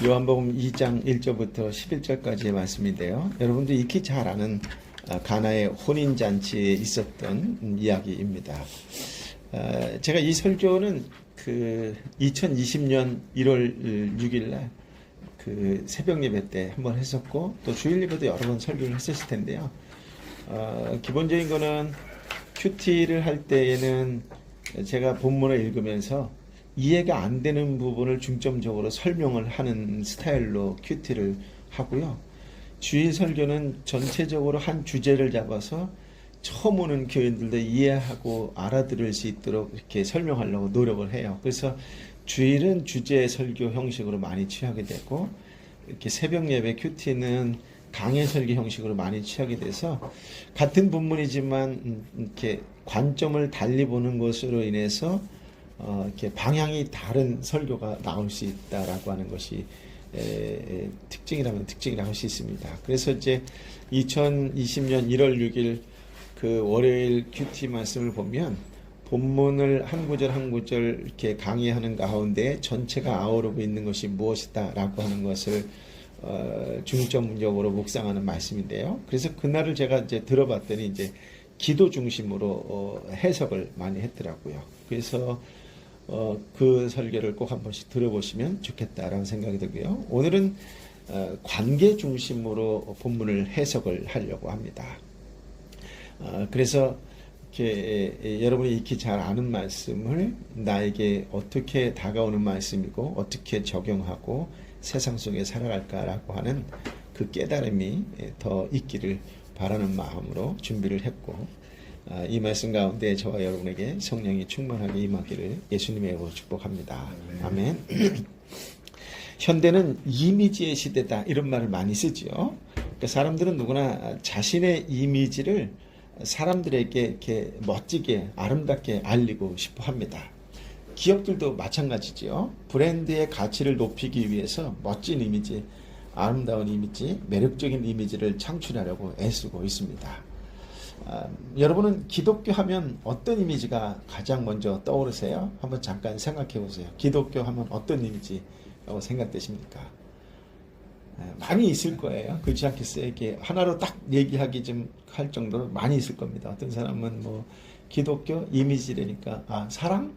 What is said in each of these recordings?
요한복음 2장 1절부터 11절까지의 말씀인데요. 여러분도 익히 잘 아는 가나의 혼인잔치에 있었던 이야기입니다. 제가 이 설교는 2020년 1월 6일날 새벽 예배 때 한번 했었고, 또 주일 예배도 여러 번 설교를 했었을 텐데요. 기본적인 거는 큐티를 할 때에는 제가 본문을 읽으면서 이해가 안 되는 부분을 중점적으로 설명을 하는 스타일로 큐티를 하고요. 주일 설교는 전체적으로 한 주제를 잡아서 처음 오는 교인들도 이해하고 알아들을 수 있도록 이렇게 설명하려고 노력을 해요. 그래서 주일은 주제 설교 형식으로 많이 취하게 되고, 이렇게 새벽 예배 큐티는 강해 설교 형식으로 많이 취하게 돼서 같은 본문이지만 이렇게 관점을 달리 보는 것으로 인해서 이렇게 방향이 다른 설교가 나올 수 있다라고 하는 것이 특징이라면 특징이라고 할 수 있습니다. 그래서 이제 2020년 1월 6일 월요일 큐티 말씀을 보면 본문을 한 구절 한 구절 이렇게 강의하는 가운데 전체가 아우르고 있는 것이 무엇이다라고 하는 것을 중점적으로 묵상하는 말씀인데요. 그래서 그날을 제가 이제 들어봤더니 이제 기도 중심으로 해석을 많이 했더라고요. 그래서 그 설교를 꼭 한 번씩 들어보시면 좋겠다라는 생각이 들고요. 오늘은 관계 중심으로 본문을 해석을 하려고 합니다. 그래서 이렇게 여러분이 익히 잘 아는 말씀을 나에게 어떻게 다가오는 말씀이고 어떻게 적용하고 세상 속에 살아갈까라고 하는 그 깨달음이 더 있기를 바라는 마음으로 준비를 했고, 이 말씀 가운데 저와 여러분에게 성령이 충만하게 임하기를 예수님의 이름으로 축복합니다. 아멘. 현대는 이미지의 시대다 이런 말을 많이 쓰죠. 그러니까 사람들은 누구나 자신의 이미지를 사람들에게 이렇게 멋지게 아름답게 알리고 싶어 합니다. 기업들도 마찬가지죠. 브랜드의 가치를 높이기 위해서 멋진 이미지, 아름다운 이미지, 매력적인 이미지를 창출하려고 애쓰고 있습니다. 여러분은 기독교 하면 어떤 이미지가 가장 먼저 떠오르세요? 한번 잠깐 생각해 보세요. 기독교 하면 어떤 이미지라고 생각되십니까? 많이 있을 거예요. 그렇지 않겠어요? 이게 하나로 딱 얘기하기 좀 할 정도로 많이 있을 겁니다. 어떤 사람은 뭐 기독교 이미지라니까 사랑?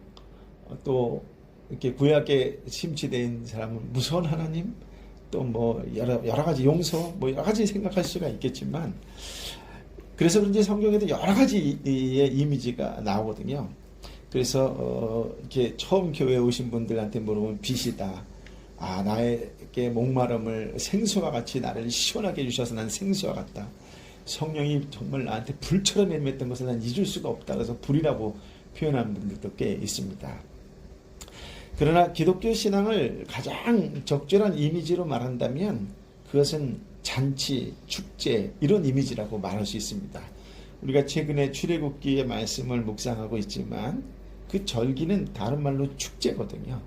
또 이렇게 구약에 심취된 사람은 무서운 하나님? 또 뭐 여러 가지 용서, 뭐 여러 가지 생각할 수가 있겠지만, 그래서 그런지 성경에도 여러 가지의 이미지가 나오거든요. 그래서 이렇게 처음 교회에 오신 분들한테 물어보면 빛이다. 나에게 목마름을 생수와 같이 나를 시원하게 해주셔서 난 생수와 같다. 성령이 정말 나한테 불처럼 임했던 것을 난 잊을 수가 없다. 그래서 불이라고 표현하는 분들도 꽤 있습니다. 그러나 기독교 신앙을 가장 적절한 이미지로 말한다면 그것은 잔치, 축제 이런 이미지라고 말할 수 있습니다. 우리가 최근에 출애굽기의 말씀을 묵상하고 있지만 그 절기는 다른 말로 축제거든요.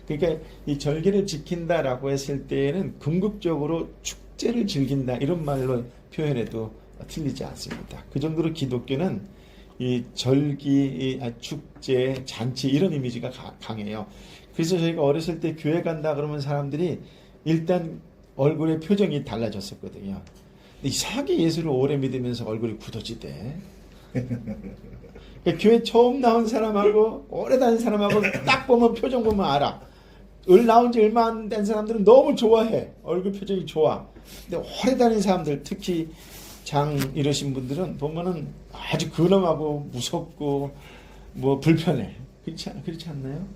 그러니까 이 절기를 지킨다라고 했을 때에는 궁극적으로 축제를 즐긴다 이런 말로 표현해도 틀리지 않습니다. 그 정도로 기독교는 이 절기, 축제, 잔치 이런 이미지가 강해요. 그래서 저희가 어렸을 때 교회 간다 그러면 사람들이 일단 얼굴의 표정이 달라졌었거든요. 이상하게 예수를 오래 믿으면서 얼굴이 굳어지대. 그러니까 교회 처음 나온 사람하고 오래 다닌 사람하고 딱 보면 표정 보면 알아. 나온 지 얼마 안 된 사람들은 너무 좋아해. 얼굴 표정이 좋아. 근데 오래 다닌 사람들, 특히 장 이러신 분들은 보면은 아주 근엄하고 무섭고 뭐 불편해. 그렇지 않나요?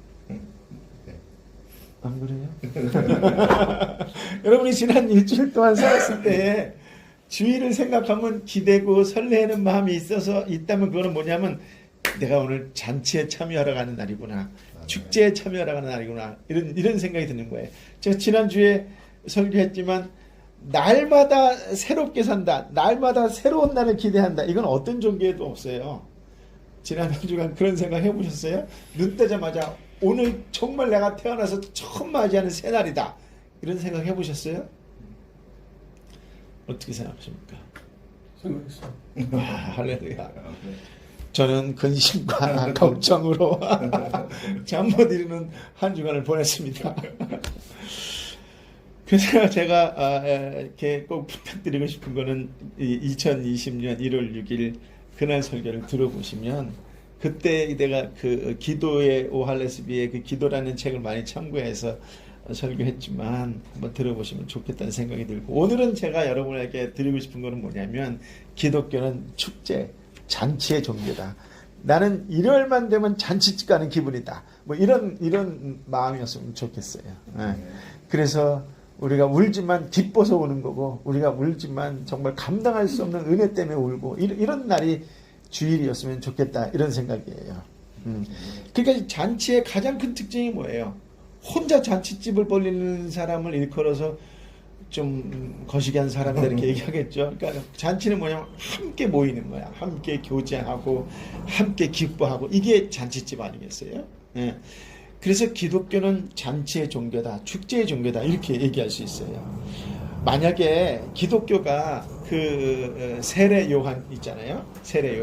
안 그래요? 여러분이 지난 일주일 동안 살았을 때 주일을 생각하면 기대고 설레는 마음이 있다면 그거는 뭐냐면 내가 오늘 잔치에 참여하러 가는 날이구나. 축제에 참여하러 가는 날이구나. 이런 생각이 드는 거예요. 제가 지난주에 설교했지만 날마다 새롭게 산다. 날마다 새로운 날을 기대한다. 이건 어떤 종교에도 없어요. 지난 한 주간 그런 생각 해보셨어요? 눈 뜨자마자 오늘 정말 내가 태어나서 처음 맞이하는 새날이다. 이런 생각 해보셨어요? 어떻게 생각하십니까? 생각했어. 할렐루야. 저는 근심과 걱정으로 잠 못 이루는 한 주간을 보냈습니다. 그래서 제가 이렇게 꼭 부탁드리고 싶은 거는 2020년 1월 6일 그날 설교를 들어보시면, 그때 내가 그 기도의 오할레스비의 그 기도라는 책을 많이 참고해서 설교했지만 한번 들어보시면 좋겠다는 생각이 들고, 오늘은 제가 여러분에게 드리고 싶은 거는 뭐냐면, 기독교는 축제, 잔치의 종교다. 나는 일요일만 되면 잔치집 가는 기분이다. 뭐 이런 마음이었으면 좋겠어요. 그래서 우리가 울지만 기뻐서 우는 거고, 우리가 울지만 정말 감당할 수 없는 은혜 때문에 울고, 이런 날이 주일이었으면 좋겠다, 이런 생각이에요. 그러니까 잔치의 가장 큰 특징이 뭐예요? 혼자 잔치집을 벌리는 사람을 일컬어서 좀 거시기한 사람이다 이렇게 얘기하겠죠. 그러니까 잔치는 뭐냐면 함께 모이는 거야. 함께 교제하고 함께 기뻐하고, 이게 잔치집 아니겠어요? 예. 그래서 기독교는 잔치의 종교다, 축제의 종교다, 이렇게 얘기할 수 있어요. 만약에 기독교가 그 세례 요한 있잖아요. 세례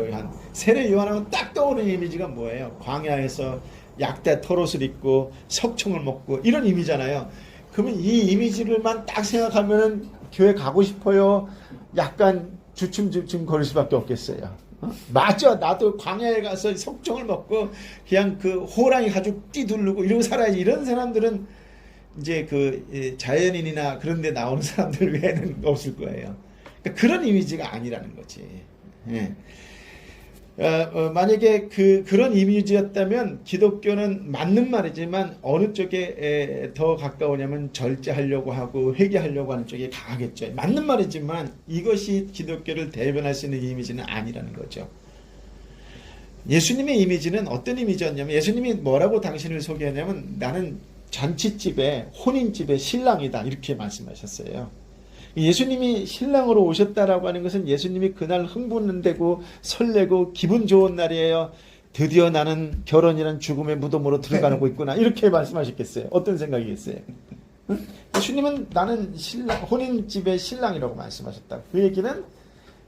요한하면 딱 떠오르는 이미지가 뭐예요? 광야에서 약대 털옷을 입고 석청을 먹고 이런 이미잖아요. 그러면 이 이미지를만 딱 생각하면 교회 가고 싶어요? 약간 주춤주춤 거릴 수밖에 없겠어요. 맞아, 나도 광야에 가서 석청을 먹고 그냥 그 호랑이 가죽 띠두르고 이러고 살아야지. 이런 사람들은 이제 그 자연인이나 그런 데 나오는 사람들 외에는 없을 거예요. 그러니까 그런 이미지가 아니라는 거지. 예. 만약에 그런 이미지였다면 기독교는 맞는 말이지만 어느 쪽에 더 가까우냐면 절제하려고 하고 회개하려고 하는 쪽에 강하겠죠. 맞는 말이지만 이것이 기독교를 대변할 수 있는 이미지는 아니라는 거죠. 예수님의 이미지는 어떤 이미지였냐면, 예수님이 뭐라고 당신을 소개하냐면 나는 잔치집에 혼인집의 신랑이다, 이렇게 말씀하셨어요. 예수님이 신랑으로 오셨다라고 하는 것은 예수님이 그날 흥분되고 설레고 기분 좋은 날이에요. 드디어 나는 결혼이란 죽음의 무덤으로 들어가고 있구나, 이렇게 말씀하셨겠어요? 어떤 생각이겠어요? 예수님은 나는 혼인집의 신랑이라고 말씀하셨다. 그 얘기는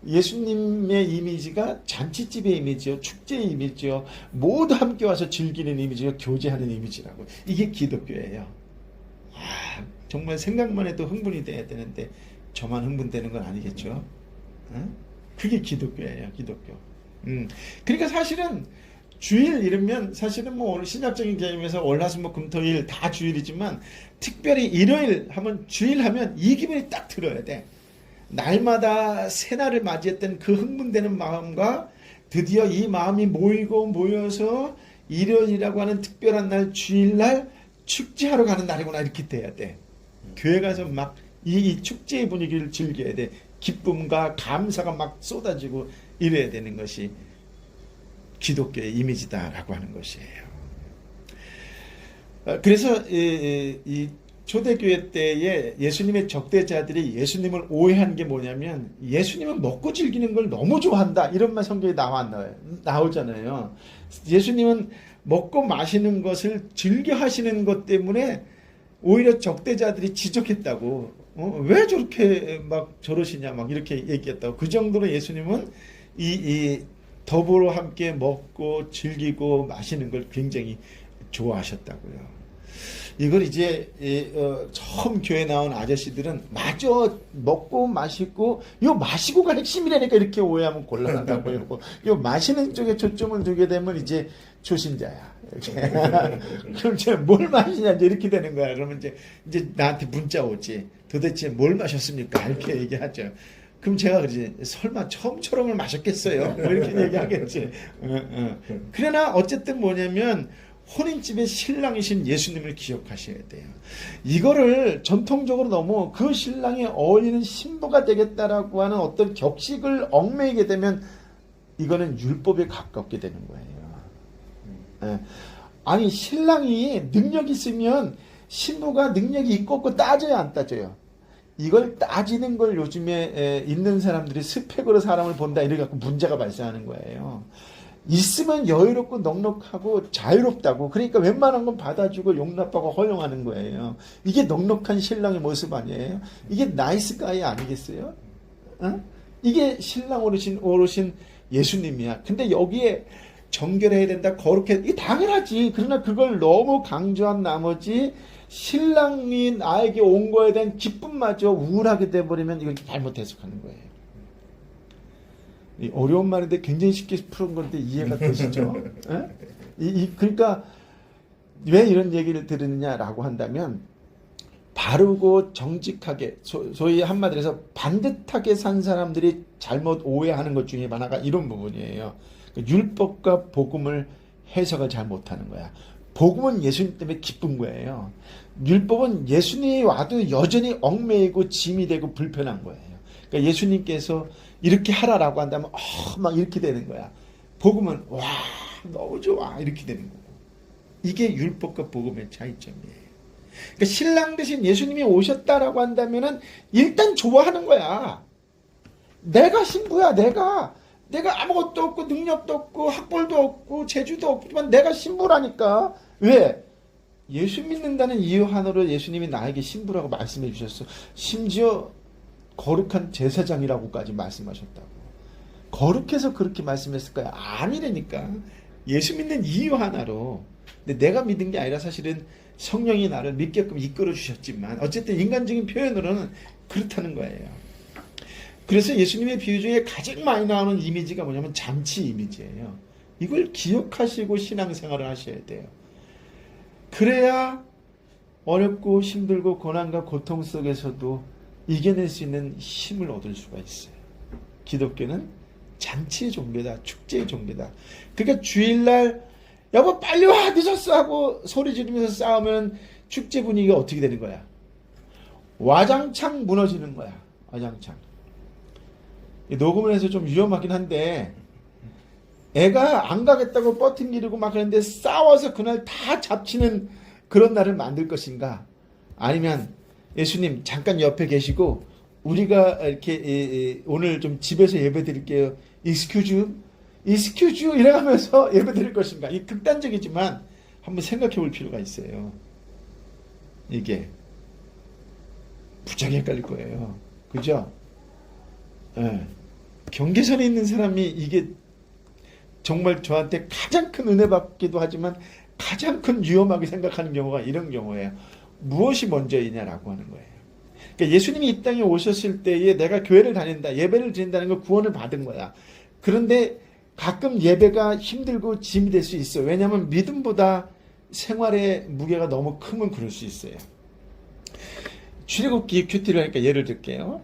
예수님의 이미지가 잔치집의 이미지요, 축제의 이미지요, 모두 함께 와서 즐기는 이미지요, 교제하는 이미지라고. 이게 기독교예요. 정말 생각만 해도 흥분이 돼야 되는데 저만 흥분되는 건 아니겠죠? 그게 기독교예요, 기독교. 그러니까 사실은 주일 이러면 사실은 뭐 오늘 신약적인 개념에서 월화수목금토일 다 주일이지만, 특별히 일요일 하면, 주일 하면 이 기분이 딱 들어야 돼. 날마다 새날을 맞이했던 그 흥분되는 마음과 드디어 이 마음이 모여서 일요일이라고 하는 특별한 날, 주일날 축제하러 가는 날이구나, 이렇게 돼야 돼. 교회 가서 막 이 축제의 분위기를 즐겨야 돼. 기쁨과 감사가 막 쏟아지고 이래야 되는 것이 기독교의 이미지다라고 하는 것이에요. 그래서 이 초대교회 때에 예수님의 적대자들이 예수님을 오해한 게 뭐냐면, 예수님은 먹고 즐기는 걸 너무 좋아한다, 이런 말 성경에 나오잖아요. 예수님은 먹고 마시는 것을 즐겨 하시는 것 때문에 오히려 적대자들이 지적했다고. 왜 저렇게 막 저러시냐, 막 이렇게 얘기했다고. 그 정도로 예수님은 이 더불어 함께 먹고 즐기고 마시는 걸 굉장히 좋아하셨다고요. 이걸 이제 처음 교회 나온 아저씨들은 맞아, 먹고 마시고, 요 마시고가 핵심이라니까 이렇게 오해하면 곤란하다고 이러고, 요 마시는 쪽에 초점을 두게 되면 이제 초신자야, 이렇게. 그럼 이제 뭘 마시냐, 이제 이렇게 되는 거야. 그러면 이제 나한테 문자 오지. 도대체 뭘 마셨습니까? 이렇게 얘기하죠. 그럼 제가 그러지, 설마 처음처럼을 마셨겠어요? 뭐 이렇게 얘기하겠지. 그러나 어쨌든 뭐냐면, 혼인집의 신랑이신 예수님을 기억하셔야 돼요. 이거를 전통적으로 너무 그 신랑에 어울리는 신부가 되겠다라고 하는 어떤 격식을 얽매이게 되면 이거는 율법에 가깝게 되는 거예요. 아니, 신랑이 능력이 있으면 신부가 능력이 있고 없고 따져야 안 따져요? 이걸 따지는 걸 요즘에 있는 사람들이 스펙으로 사람을 본다, 이래갖고 문제가 발생하는 거예요. 있으면 여유롭고 넉넉하고 자유롭다고. 그러니까 웬만한 건 받아주고 용납하고 허용하는 거예요. 이게 넉넉한 신랑의 모습 아니에요? 이게 나이스 가이 아니겠어요? 이게 신랑 오르신 예수님이야. 근데 여기에 정결해야 된다, 거룩해, 이게 당연하지. 그러나 그걸 너무 강조한 나머지 신랑이 나에게 온 거에 대한 기쁨마저 우울하게 돼버리면 이걸 잘못 해석하는 거예요. 이 어려운 말인데 굉장히 쉽게 푸는 건데 이해가 되시죠? 그러니까 왜 이런 얘기를 들으느냐라고 한다면, 바르고 정직하게, 소위 한마디로 해서 반듯하게 산 사람들이 잘못 오해하는 것 중에 하나가 이런 부분이에요. 율법과 복음을 해석을 잘 못하는 거야. 복음은 예수님 때문에 기쁜 거예요. 율법은 예수님이 와도 여전히 얽매이고 짐이 되고 불편한 거예요. 그러니까 예수님께서 이렇게 하라라고 한다면 막 이렇게 되는 거야. 복음은 와 너무 좋아 이렇게 되는 거고. 이게 율법과 복음의 차이점이에요. 그러니까 신랑 대신 예수님이 오셨다라고 한다면은 일단 좋아하는 거야. 내가 신부야. 내가 아무것도 없고 능력도 없고 학벌도 없고 재주도 없지만 내가 신부라니까. 왜? 예수 믿는다는 이유 하나로 예수님이 나에게 신부라고 말씀해 주셨어. 심지어 거룩한 제사장이라고까지 말씀하셨다고. 거룩해서 그렇게 말씀했을 거야? 아니라니까. 예수 믿는 이유 하나로. 근데 내가 믿은 게 아니라 사실은 성령이 나를 믿게끔 이끌어 주셨지만 어쨌든 인간적인 표현으로는 그렇다는 거예요. 그래서 예수님의 비유 중에 가장 많이 나오는 이미지가 뭐냐면 잔치 이미지예요. 이걸 기억하시고 신앙생활을 하셔야 돼요. 그래야 어렵고 힘들고 고난과 고통 속에서도 이겨낼 수 있는 힘을 얻을 수가 있어요. 기독교는 잔치의 종교다. 축제의 종교다. 그러니까 주일날 여보 빨리 와 늦었어 하고 소리 지르면서 싸우면 축제 분위기가 어떻게 되는 거야? 와장창 무너지는 거야. 와장창. 녹음을 해서 좀 위험하긴 한데 애가 안 가겠다고 버팅기르고 막 그러는데 싸워서 그날 다 잡치는 그런 날을 만들 것인가? 아니면 예수님 잠깐 옆에 계시고 우리가 이렇게 오늘 좀 집에서 예배 드릴게요. 익스큐즈 이래가면서 예배 드릴 것인가? 이 극단적이지만 한번 생각해 볼 필요가 있어요. 이게 부쩍 헷갈릴 거예요. 그죠? 네. 경계선에 있는 사람이 이게 정말 저한테 가장 큰 은혜 받기도 하지만 가장 큰 위험하게 생각하는 경우가 이런 경우예요. 무엇이 먼저이냐라고 하는 거예요. 그러니까 예수님이 이 땅에 오셨을 때에 내가 교회를 다닌다, 예배를 드린다는 걸 구원을 받은 거야. 그런데 가끔 예배가 힘들고 짐이 될 수 있어요. 왜냐하면 믿음보다 생활의 무게가 너무 크면 그럴 수 있어요. 출애굽기 큐티를 하니까 예를 들게요.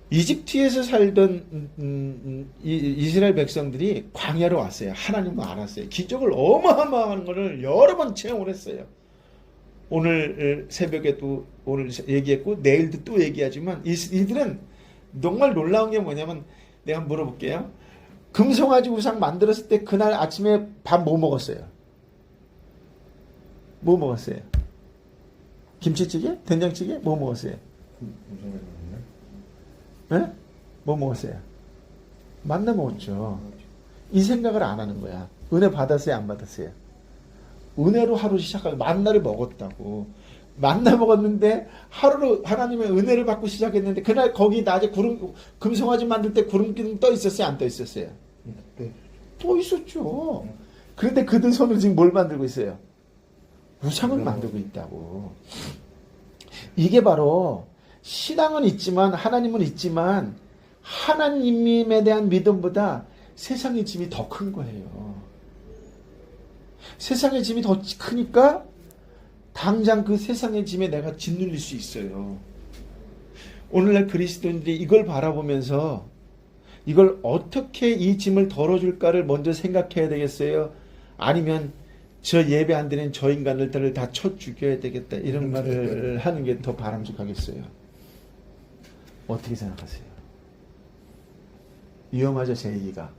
이집트에서 살던 이스라엘 백성들이 광야로 왔어요. 하나님은 알았어요. 기적을 어마어마한 것을 여러 번 체험을 했어요. 오늘 새벽에도 오늘 얘기했고 내일도 또 얘기하지만 이들은 정말 놀라운 게 뭐냐면 내가 물어볼게요. 금송아지 우상 만들었을 때 그날 아침에 밥 뭐 먹었어요? 뭐 먹었어요? 김치찌개? 된장찌개? 뭐 먹었어요? 네? 뭐 먹었어요? 만나 먹었죠. 이 생각을 안 하는 거야. 은혜 받았어요? 안 받았어요? 은혜로 하루 시작하고 만나를 먹었다고. 만나 먹었는데 하루로 하나님의 은혜를 받고 시작했는데 그날 거기 낮에 금송아지 만들 때 구름기둥 떠 있었어요? 안 떠 있었어요? 네. 떠 있었죠. 그런데 그들 손으로 지금 뭘 만들고 있어요? 우상을 만들고 있다고. 이게 바로 신앙은 있지만 하나님은 있지만 하나님에 대한 믿음보다 세상의 짐이 더 큰 거예요. 세상의 짐이 더 크니까 당장 그 세상의 짐에 내가 짓눌릴 수 있어요. 오늘날 그리스도인들이 이걸 바라보면서 이걸 어떻게 이 짐을 덜어줄까를 먼저 생각해야 되겠어요? 아니면 저 예배 안 드리는 저 인간들을 다 쳐 죽여야 되겠다 이런 말을 하는 게 더 바람직하겠어요? 어떻게 생각하세요? 위험하죠, 제 얘기가.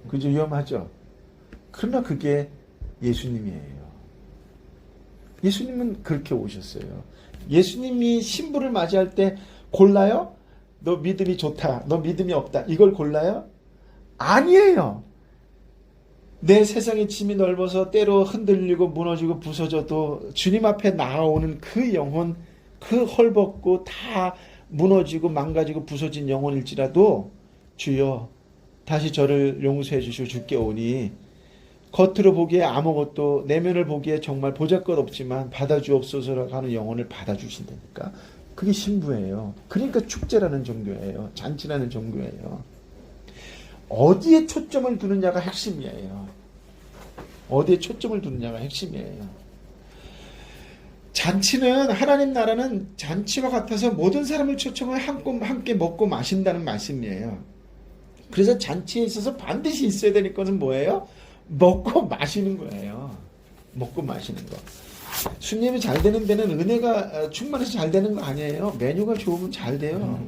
그죠? 위험하죠? 그러나 그게 예수님이에요. 예수님은 그렇게 오셨어요. 예수님이 신부를 맞이할 때 골라요? 너 믿음이 좋다. 너 믿음이 없다. 이걸 골라요? 아니에요. 내 세상의 짐이 넓어서 때로 흔들리고 무너지고 부서져도 주님 앞에 나아오는 그 영혼, 그 헐벗고 다 무너지고 망가지고 부서진 영혼일지라도 주여 다시 저를 용서해 주시고 주께 오니 겉으로 보기에 아무것도 내면을 보기에 정말 보잘것없지만 받아주옵소서라고 하는 영혼을 받아주신다니까. 그게 신부예요. 그러니까 축제라는 종교예요. 잔치라는 종교예요. 어디에 초점을 두느냐가 핵심이에요. 어디에 초점을 두느냐가 핵심이에요. 잔치는, 하나님 나라는 잔치와 같아서 모든 사람을 초청해 함께 먹고 마신다는 말씀이에요. 그래서 잔치에 있어서 반드시 있어야 되는 것은 뭐예요? 먹고 마시는 거예요. 먹고 마시는 거. 수님이 잘 되는 데는 은혜가 충만해서 잘 되는 거 아니에요. 메뉴가 좋으면 잘 돼요.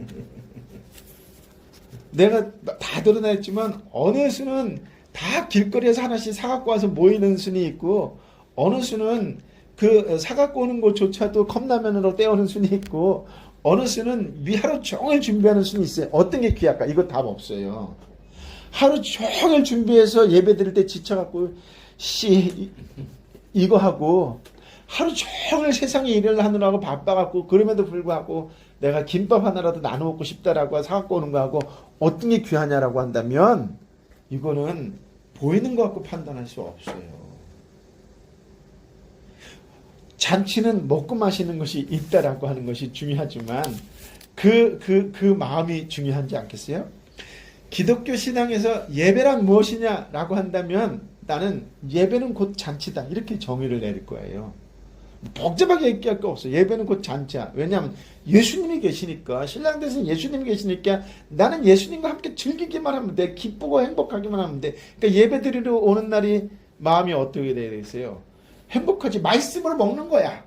내가 다 드러냈지만 어느 수는 다 길거리에서 하나씩 사갖고 와서 모이는 순이 있고, 어느 수는 그 사갖고 오는 곳조차도 컵라면으로 때우는 순이 있고, 어느 수는 하루 종일 준비하는 순이 있어요. 어떤 게 귀할까? 이거 답 없어요. 하루 종일 준비해서 예배 드릴 때 지쳐갖고 이거 하고, 하루 종일 세상의 일을 하느라고 바빠갖고, 그럼에도 불구하고 내가 김밥 하나라도 나눠 먹고 싶다라고 사갖고 오는 거하고 어떤 게 귀하냐라고 한다면, 이거는 보이는 것 갖고 판단할 수 없어요. 잔치는 먹고 마시는 것이 있다라고 하는 것이 중요하지만 그 마음이 중요하지 않겠어요? 기독교 신앙에서 예배란 무엇이냐라고 한다면, 나는 예배는 곧 잔치다 이렇게 정의를 내릴 거예요. 복잡하게 얘기할 거 없어요. 예배는 곧 잔치야. 왜냐하면 예수님이 계시니까, 신랑 대신 예수님이 계시니까 나는 예수님과 함께 즐기기만 하면 돼. 기쁘고 행복하기만 하면 돼. 그러니까 예배 드리러 오는 날이 마음이 어떻게 돼야 되겠어요? 행복하지. 말씀으로 먹는 거야.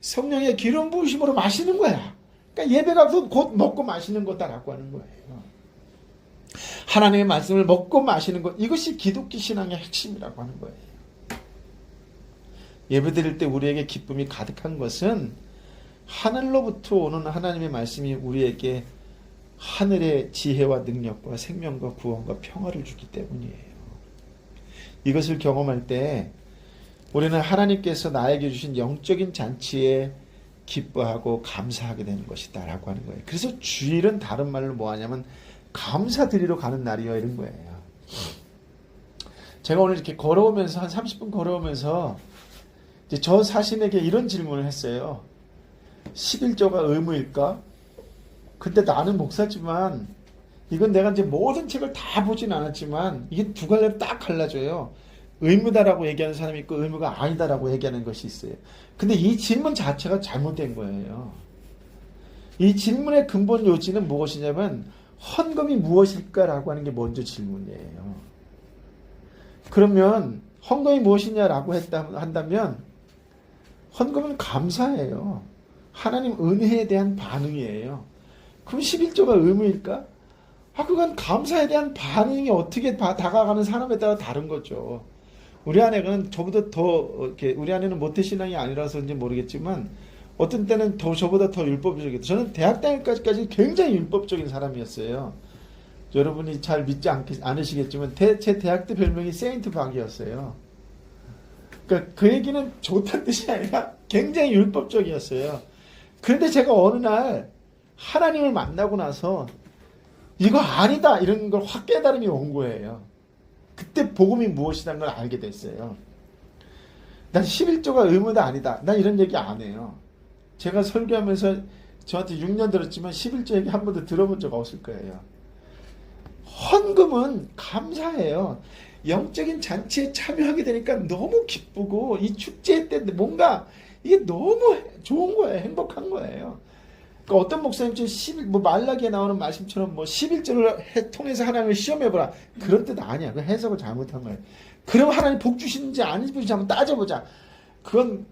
성령의 기름 부으심으로 마시는 거야. 그러니까 예배가 곧 먹고 마시는 거다라고 하는 거예요. 하나님의 말씀을 먹고 마시는 것, 이것이 기독교 신앙의 핵심이라고 하는 거예요. 예배 드릴 때 우리에게 기쁨이 가득한 것은 하늘로부터 오는 하나님의 말씀이 우리에게 하늘의 지혜와 능력과 생명과 구원과 평화를 주기 때문이에요. 이것을 경험할 때 우리는 하나님께서 나에게 주신 영적인 잔치에 기뻐하고 감사하게 되는 것이다 라고 하는 거예요. 그래서 주일은 다른 말로 뭐하냐면 감사드리러 가는 날이요 이런 거예요. 제가 오늘 이렇게 걸어오면서 한 30분 걸어오면서 이제 저 사신에게 이런 질문을 했어요. 11조가 의무일까? 근데 나는 목사지만, 이건 내가 이제 모든 책을 다 보진 않았지만 이게 두 갈래로 딱 갈라져요. 의무다라고 얘기하는 사람이 있고 의무가 아니다라고 얘기하는 것이 있어요. 근데 이 질문 자체가 잘못된 거예요. 이 질문의 근본 요지는 무엇이냐면 헌금이 무엇일까라고 하는 게 먼저 질문이에요. 그러면 헌금이 무엇이냐라고 한다면 헌금은 감사예요. 하나님 은혜에 대한 반응이에요. 그럼 11조가 의무일까? 그건 감사에 대한 반응이 어떻게 다가가는 사람에 따라 다른 거죠. 우리 아내는 저보다 우리 아내는 모태신앙이 아니라서인지 모르겠지만 어떤 때는 저보다 더 율법적이었어요. 저는 대학 다닐 때까지 굉장히 율법적인 사람이었어요. 여러분이 잘 믿지 않으시겠지만 제 대학 때 별명이 세인트 박이었어요. 그러니까 그 얘기는 좋다는 뜻이 아니라 굉장히 율법적이었어요. 그런데 제가 어느 날 하나님을 만나고 나서 이거 아니다 이런 걸 확 깨달음이 온 거예요. 그때 복음이 무엇이라는 걸 알게 됐어요. 난 11조가 의무다 아니다. 난 이런 얘기 안 해요. 제가 설교하면서 저한테 6년 들었지만 11조 얘기 한 번도 들어본 적 없을 거예요. 헌금은 감사해요. 영적인 잔치에 참여하게 되니까 너무 기쁘고 이 축제 때 뭔가 이게 너무 좋은 거예요. 행복한 거예요. 그러니까 어떤 목사님처럼 말라기에 나오는 말씀처럼 11조를 통해서 하나님을 시험해보라. 그런 뜻 아니야. 그 해석을 잘못한 거예요. 그럼 하나님 복 주시는지 안 주시는지 한번 따져보자. 그건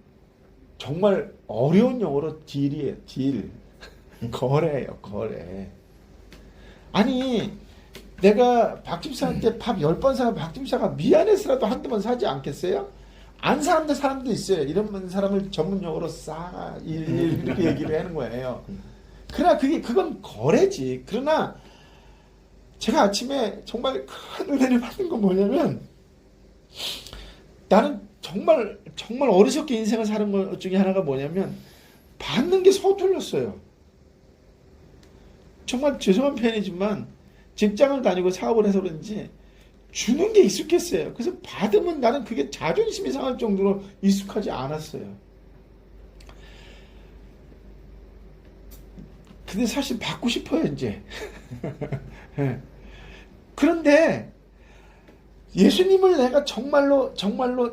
정말 어려운 용어로 딜이에요. 딜. 거래예요. 거래. 아니 내가 박집사한테 밥 10번 사면 박집사가 미안해서라도 한두 번 사지 않겠어요? 안 사는 사람도 있어요. 이런 사람을 전문용어로 이렇게 얘기를 하는 거예요. 그러나 그건 거래지. 그러나 제가 아침에 정말 큰 은혜를 받는 건 뭐냐면, 나는 정말 어리석게 인생을 사는 것 중에 하나가 뭐냐면 받는 게 서툴렀어요. 정말 죄송한 표현이지만 직장을 다니고 사업을 해서 그런지 주는 게 익숙했어요. 그래서 받으면 나는 그게 자존심이 상할 정도로 익숙하지 않았어요. 근데 사실 받고 싶어요, 이제. 그런데 예수님을 내가 정말로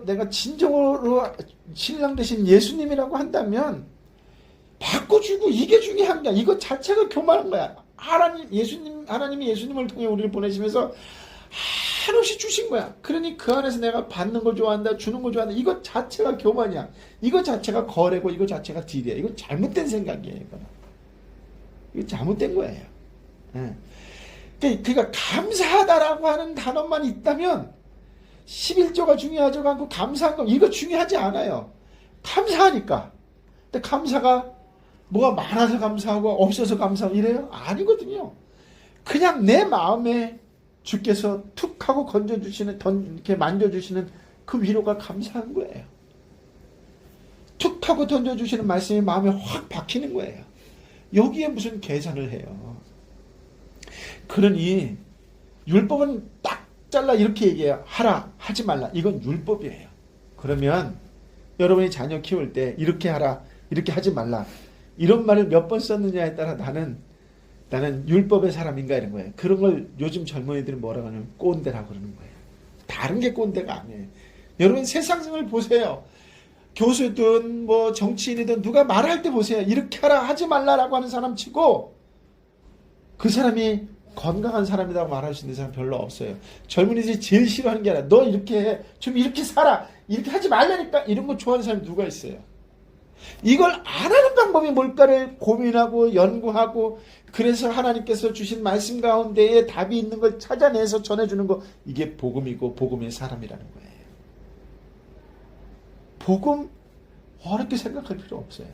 내가 진정으로 신랑 되신 예수님이라고 한다면 받고 주고 이게 중요한 거야. 이거 자체가 교만한 거야. 하나님이 예수님을 통해 우리를 보내시면서 한없이 주신 거야. 그러니 그 안에서 내가 받는 걸 좋아한다, 주는 걸 좋아한다. 이거 자체가 교만이야. 이거 자체가 거래고, 이거 자체가 딜이야. 이건 잘못된 생각이에요. 이거 잘못된 거예요. 그러니까 감사하다라고 하는 단어만 있다면 11조가 중요하지 않고 감사한 거 이거 중요하지 않아요. 감사하니까. 근데 감사가 뭐가 많아서 감사하고 없어서 감사하고 이래요? 아니거든요. 그냥 내 마음에 주께서 툭 하고 건져주시는, 이렇게 만져주시는 그 위로가 감사한 거예요. 툭 하고 던져주시는 말씀이 마음에 확 박히는 거예요. 여기에 무슨 계산을 해요. 그러니 율법은 딱 잘라 이렇게 얘기해요. 하라, 하지 말라. 이건 율법이에요. 그러면 여러분이 자녀 키울 때 이렇게 하라, 이렇게 하지 말라. 이런 말을 몇 번 썼느냐에 따라 나는 율법의 사람인가 이런 거예요. 그런 걸 요즘 젊은이들은 뭐라고 하냐면 꼰대라고 그러는 거예요. 다른 게 꼰대가 아니에요. 여러분 세상을 보세요. 교수든 뭐 정치인이든 누가 말할 때 보세요. 이렇게 하라, 하지 말라라고 하는 사람 치고 그 사람이 건강한 사람이라고 말할 수 있는 사람 별로 없어요. 젊은이들이 제일 싫어하는 게 아니라 너 이렇게 해, 좀 이렇게 살아, 이렇게 하지 말라니까, 이런 거 좋아하는 사람이 누가 있어요. 이걸 안 하는 방법이 뭘까를 고민하고 연구하고, 그래서 하나님께서 주신 말씀 가운데에 답이 있는 걸 찾아내서 전해주는 거, 이게 복음이고 복음의 사람이라는 거예요. 복음 어렵게 생각할 필요 없어요.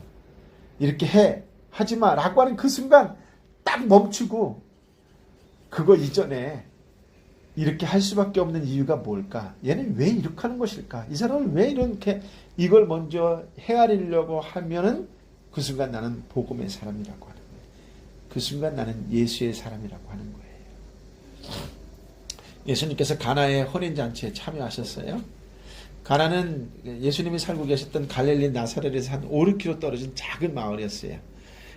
이렇게 해, 하지 마 라고 하는 그 순간 딱 멈추고, 그거 이전에 이렇게 할 수밖에 없는 이유가 뭘까? 얘는 왜 이렇게 하는 것일까? 이 사람은 왜 이렇게 이걸 먼저 헤아리려고 하면은 그 순간 나는 복음의 사람이라고 하는 거예요. 그 순간 나는 예수의 사람이라고 하는 거예요. 예수님께서 가나의 혼인잔치에 참여하셨어요. 가나는 예수님이 살고 계셨던 갈릴리 나사렛에서 한 5, 6km 떨어진 작은 마을이었어요.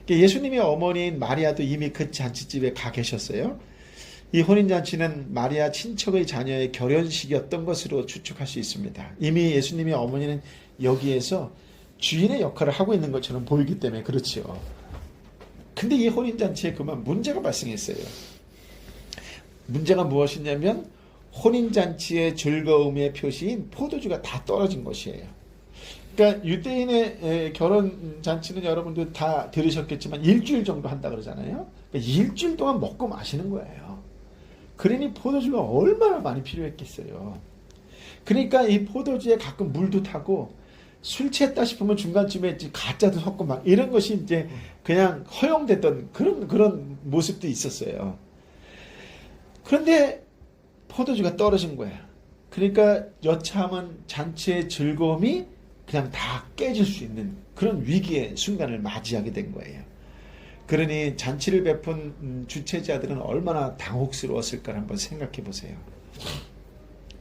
예수님의 어머니인 마리아도 이미 그 잔치집에 가 계셨어요. 이 혼인잔치는 마리아 친척의 자녀의 결혼식이었던 것으로 추측할 수 있습니다. 이미 예수님의 어머니는 여기에서 주인의 역할을 하고 있는 것처럼 보이기 때문에 그렇죠. 근데 이 혼인잔치에 그만 문제가 발생했어요. 문제가 무엇이냐면 혼인잔치의 즐거움의 표시인 포도주가 다 떨어진 것이에요. 그러니까 유대인의 결혼잔치는 여러분도 다 들으셨겠지만 일주일 정도 한다 그러잖아요. 그러니까 일주일 동안 먹고 마시는 거예요. 그러니 포도주가 얼마나 많이 필요했겠어요. 그러니까 이 포도주에 가끔 물도 타고 술 취했다 싶으면 중간쯤에 가짜도 섞고 막 이런 것이 이제 그냥 허용됐던 그런 모습도 있었어요. 그런데 포도주가 떨어진 거야. 그러니까 여차하면 잔치의 즐거움이 그냥 다 깨질 수 있는 그런 위기의 순간을 맞이하게 된 거예요. 그러니 잔치를 베푼 주최자들은 얼마나 당혹스러웠을까 한번 생각해 보세요.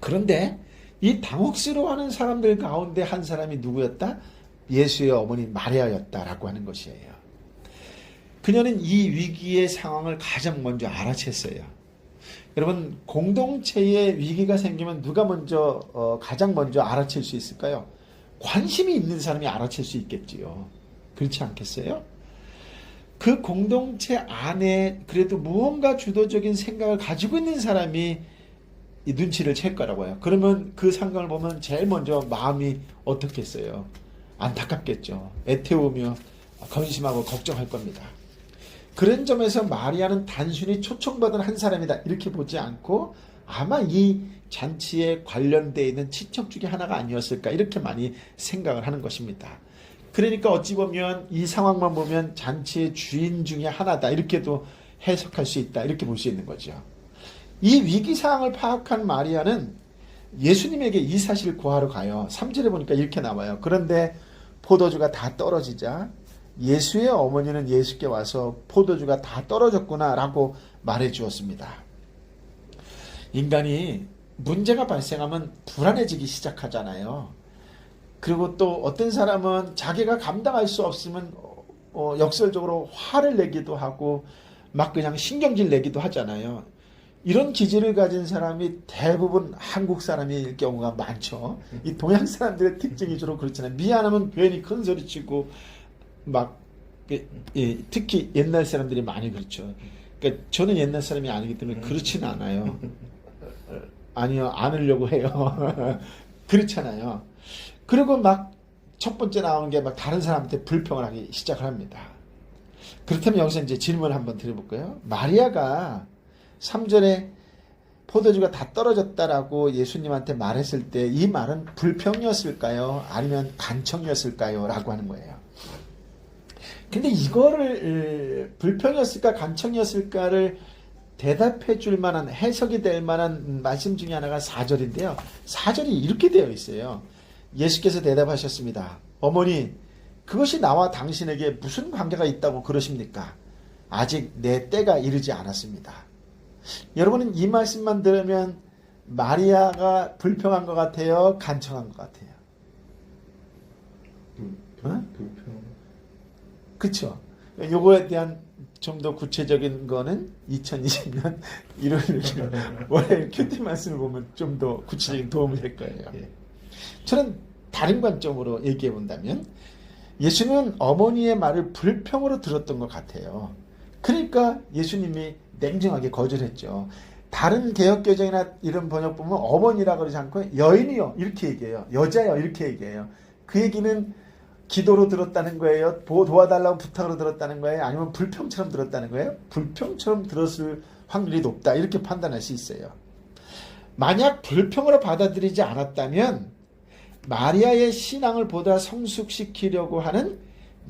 그런데 이 당혹스러워하는 사람들 가운데 한 사람이 누구였다? 예수의 어머니 마리아였다라고 하는 것이에요. 그녀는 이 위기의 상황을 가장 먼저 알아챘어요. 여러분, 공동체에 위기가 생기면 누가 가장 먼저 알아챌 수 있을까요? 관심이 있는 사람이 알아챌 수 있겠지요. 그렇지 않겠어요? 그 공동체 안에 그래도 무언가 주도적인 생각을 가지고 있는 사람이 이 눈치를 챌 거라고 해요. 그러면 그 상황을 보면 제일 먼저 마음이 어떻겠어요? 안타깝겠죠. 애태우며 근심하고 걱정할 겁니다. 그런 점에서 마리아는 단순히 초청받은 한 사람이다 이렇게 보지 않고 아마 이 잔치에 관련되어 있는 친척 중에 하나가 아니었을까 이렇게 많이 생각을 하는 것입니다. 그러니까 어찌 보면 이 상황만 보면 잔치의 주인 중에 하나다 이렇게도 해석할 수 있다 이렇게 볼 수 있는 거죠. 이 위기 상황을 파악한 마리아는 예수님에게 이 사실을 구하러 가요. 3절에 보니까 이렇게 나와요. 그런데 포도주가 다 떨어지자 예수의 어머니는 예수께 와서 포도주가 다 떨어졌구나 라고 말해 주었습니다. 인간이 문제가 발생하면 불안해지기 시작하잖아요. 그리고 또 어떤 사람은 자기가 감당할 수 없으면 역설적으로 화를 내기도 하고 막 그냥 신경질 내기도 하잖아요. 이런 기질을 가진 사람이 대부분 한국 사람일 경우가 많죠. 이 동양 사람들의 특징이 주로 그렇잖아요. 미안하면 괜히 큰 소리 치고 막 특히 옛날 사람들이 많이 그렇죠. 그러니까 저는 옛날 사람이 아니기 때문에 그렇지는 않아요. 아니요, 않으려고 해요. 그렇잖아요. 그리고 막 첫 번째 나오는 게 막 다른 사람한테 불평을 하기 시작을 합니다. 그렇다면 여기서 이제 질문을 한번 드려볼까요? 마리아가 3절에 포도주가 다 떨어졌다라고 예수님한테 말했을 때 이 말은 불평이었을까요? 아니면 간청이었을까요? 라고 하는 거예요. 근데 이거를 불평이었을까 간청이었을까를 대답해 줄 만한, 해석이 될 만한 말씀 중에 하나가 4절인데요. 4절이 이렇게 되어 있어요. 예수께서 대답하셨습니다. 어머니, 그것이 나와 당신에게 무슨 관계가 있다고 그러십니까? 아직 내 때가 이르지 않았습니다. 여러분은 이 말씀만 들으면 마리아가 불평한 것 같아요? 간청한 것 같아요? 불평. 그쵸? 요거에 대한 좀 더 구체적인 거는 2020년 1월 6일 월요일 큐티 말씀을 보면 좀 더 구체적인 도움이 될 거예요. 저는 다른 관점으로 얘기해 본다면 예수는 어머니의 말을 불평으로 들었던 것 같아요. 그러니까 예수님이 냉정하게 거절했죠. 다른 개역개정이나 이런 번역 보면 어머니라고 그러지 않고 여인이요 이렇게 얘기해요. 여자요 이렇게 얘기해요. 그 얘기는 기도로 들었다는 거예요? 도와달라고 부탁으로 들었다는 거예요? 아니면 불평처럼 들었다는 거예요? 불평처럼 들었을 확률이 높다 이렇게 판단할 수 있어요. 만약 불평으로 받아들이지 않았다면 마리아의 신앙을 보다 성숙시키려고 하는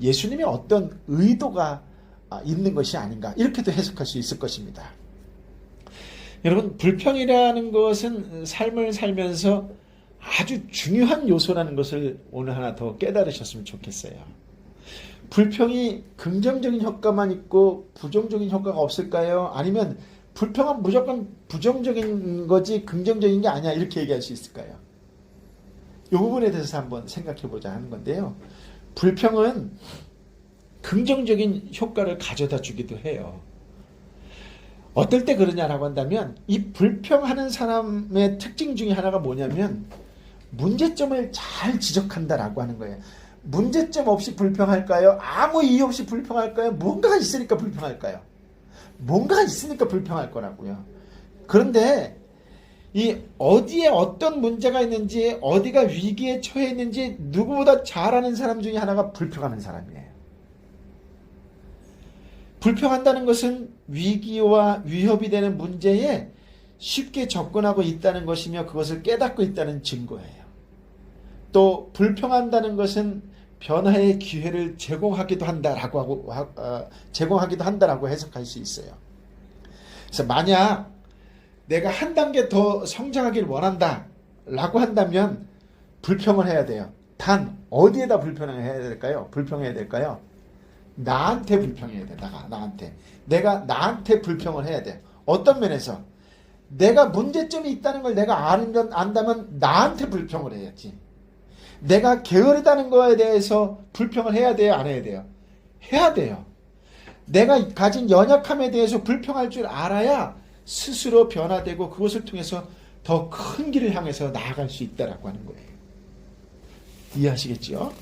예수님의 어떤 의도가 있는 것이 아닌가 이렇게도 해석할 수 있을 것입니다. 여러분, 불평이라는 것은 삶을 살면서 아주 중요한 요소라는 것을 오늘 하나 더 깨달으셨으면 좋겠어요. 불평이 긍정적인 효과만 있고 부정적인 효과가 없을까요? 아니면 불평은 무조건 부정적인 거지 긍정적인 게 아니야 이렇게 얘기할 수 있을까요? 이 부분에 대해서 한번 생각해 보자 하는 건데요. 불평은 긍정적인 효과를 가져다 주기도 해요. 어떨 때 그러냐라고 한다면 이 불평하는 사람의 특징 중에 하나가 뭐냐면 문제점을 잘 지적한다라고 하는 거예요. 문제점 없이 불평할까요? 아무 이유 없이 불평할까요? 뭔가가 있으니까 불평할까요? 뭔가가 있으니까 불평할 거라고요. 그런데 이 어디에 어떤 문제가 있는지 어디가 위기에 처해 있는지 누구보다 잘 아는 사람 중에 하나가 불평하는 사람이에요. 불평한다는 것은 위기와 위협이 되는 문제에 쉽게 접근하고 있다는 것이며 그것을 깨닫고 있다는 증거예요. 또 불평한다는 것은 변화의 기회를 제공하기도 한다라고 해석할 수 있어요. 그래서 만약 내가 한 단계 더 성장하길 원한다 라고 한다면 불평을 해야 돼요. 단 어디에다 불평을 해야 될까요? 불평해야 될까요? 나한테 불평해야 돼. 내가 나한테 불평을 해야 돼. 어떤 면에서 내가 문제점이 있다는 걸 내가 안다면 나한테 불평을 해야지. 내가 게으르다는 거에 대해서 불평을 해야 돼요? 안 해야 돼요? 해야 돼요. 내가 가진 연약함에 대해서 불평할 줄 알아야 스스로 변화되고 그것을 통해서 더 큰 길을 향해서 나아갈 수 있다라고 하는 거예요. 이해하시겠죠?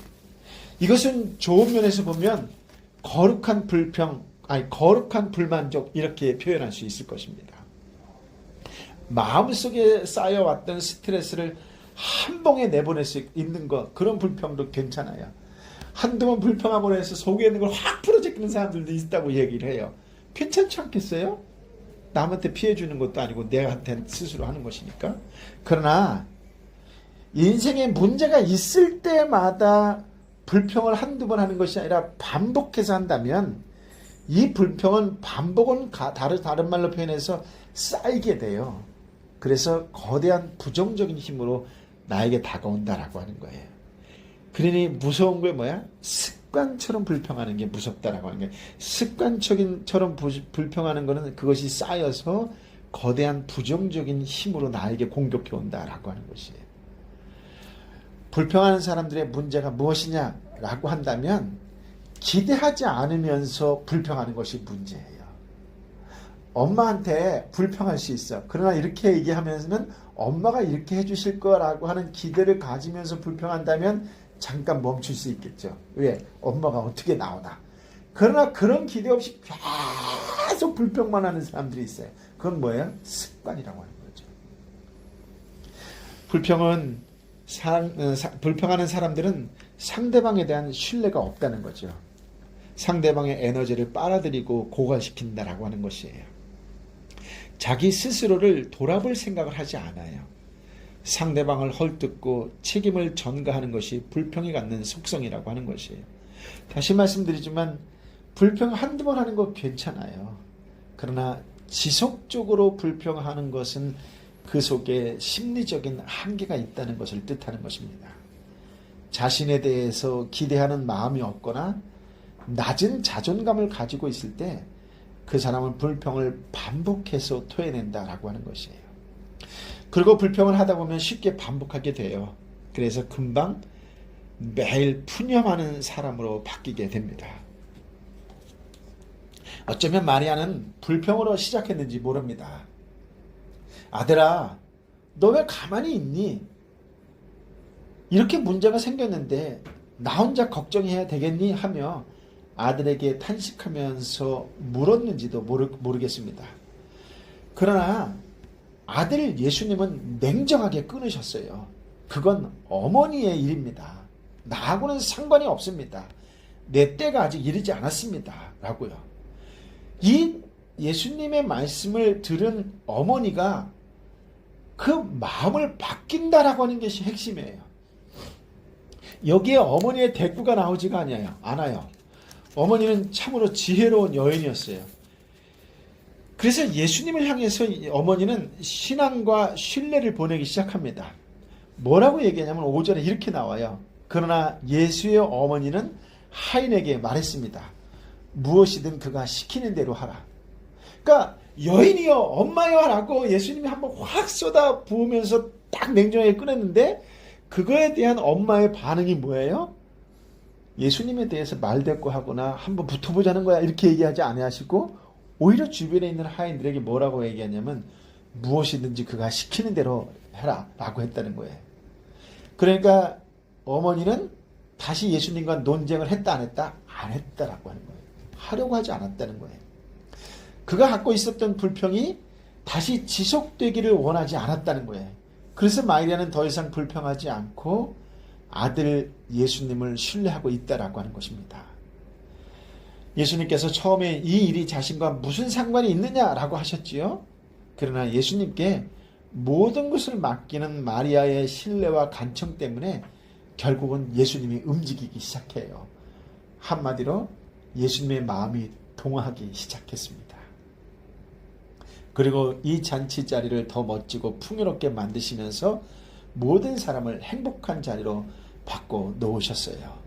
이것은 좋은 면에서 보면 거룩한 불만족 이렇게 표현할 수 있을 것입니다. 마음속에 쌓여왔던 스트레스를 한 봉에 내보낼 수 있는 것, 그런 불평도 괜찮아요. 한두 번 불평하고 해서 속에 있는 걸 확 풀어제끼는 사람들도 있다고 얘기를 해요. 괜찮지 않겠어요? 남한테 피해주는 것도 아니고 내한테 스스로 하는 것이니까. 그러나 인생에 문제가 있을 때마다 불평을 한두 번 하는 것이 아니라 반복해서 한다면 이 불평은 반복은 다른 말로 표현해서 쌓이게 돼요. 그래서 거대한 부정적인 힘으로 나에게 다가온다라고 하는 거예요. 그러니 무서운 게 뭐야? 습관처럼 불평하는 게 무섭다라고 하는 거예요. 습관처럼 불평하는 거는 그것이 쌓여서 거대한 부정적인 힘으로 나에게 공격해 온다라고 하는 것이에요. 불평하는 사람들의 문제가 무엇이냐라고 한다면 기대하지 않으면서 불평하는 것이 문제예요. 엄마한테 불평할 수 있어. 그러나 이렇게 얘기하면서는 엄마가 이렇게 해주실 거라고 하는 기대를 가지면서 불평한다면 잠깐 멈출 수 있겠죠. 왜? 엄마가 어떻게 나오나. 그러나 그런 기대 없이 계속 불평만 하는 사람들이 있어요. 그건 뭐예요? 습관이라고 하는 거죠. 불평하는 사람들은 상대방에 대한 신뢰가 없다는 거죠. 상대방의 에너지를 빨아들이고 고갈시킨다라고 하는 것이에요. 자기 스스로를 돌아볼 생각을 하지 않아요. 상대방을 헐뜯고 책임을 전가하는 것이 불평이 갖는 속성이라고 하는 것이에요. 다시 말씀드리지만 불평 한두 번 하는 거 괜찮아요. 그러나 지속적으로 불평하는 것은 그 속에 심리적인 한계가 있다는 것을 뜻하는 것입니다. 자신에 대해서 기대하는 마음이 없거나 낮은 자존감을 가지고 있을 때 그 사람은 불평을 반복해서 토해낸다라고 하는 것이에요. 그리고 불평을 하다 보면 쉽게 반복하게 돼요. 그래서 금방 매일 푸념하는 사람으로 바뀌게 됩니다. 어쩌면 마리아는 불평으로 시작했는지 모릅니다. 아들아, 너 왜 가만히 있니? 이렇게 문제가 생겼는데 나 혼자 걱정해야 되겠니? 하며 아들에게 탄식하면서 물었는지도 모르겠습니다. 그러나 아들 예수님은 냉정하게 끊으셨어요. 그건 어머니의 일입니다. 나하고는 상관이 없습니다. 내 때가 아직 이르지 않았습니다. 라고요. 이 예수님의 말씀을 들은 어머니가 그 마음을 바뀐다라고 하는 것이 핵심이에요. 여기에 어머니의 대꾸가 나오지가 않아요. 어머니는 참으로 지혜로운 여인이었어요. 그래서 예수님을 향해서 어머니는 신앙과 신뢰를 보내기 시작합니다. 뭐라고 얘기하냐면 5절에 이렇게 나와요. 그러나 예수의 어머니는 하인에게 말했습니다. 무엇이든 그가 시키는 대로 하라. 그러니까 여인이여 엄마여 라고 예수님이 한번 확 쏟아 부으면서 딱 냉정하게 꺼냈는데 그거에 대한 엄마의 반응이 뭐예요? 예수님에 대해서 말대꾸하거나 한번 붙어보자는 거야 이렇게 얘기하지 아니하시고 오히려 주변에 있는 하인들에게 뭐라고 얘기하냐면 무엇이든지 그가 시키는 대로 해라 라고 했다는 거예요. 그러니까 어머니는 다시 예수님과 논쟁을 했다 안 했다? 안 했다라고 하는 거예요. 하려고 하지 않았다는 거예요. 그가 갖고 있었던 불평이 다시 지속되기를 원하지 않았다는 거예요. 그래서 마리아는 더 이상 불평하지 않고 아들 예수님을 신뢰하고 있다라고 하는 것입니다. 예수님께서 처음에 이 일이 자신과 무슨 상관이 있느냐라고 하셨지요. 그러나 예수님께 모든 것을 맡기는 마리아의 신뢰와 간청 때문에 결국은 예수님이 움직이기 시작해요. 한마디로 예수님의 마음이 동하기 시작했습니다. 그리고 이 잔치 자리를 더 멋지고 풍요롭게 만드시면서 모든 사람을 행복한 자리로 바꿔 놓으셨어요.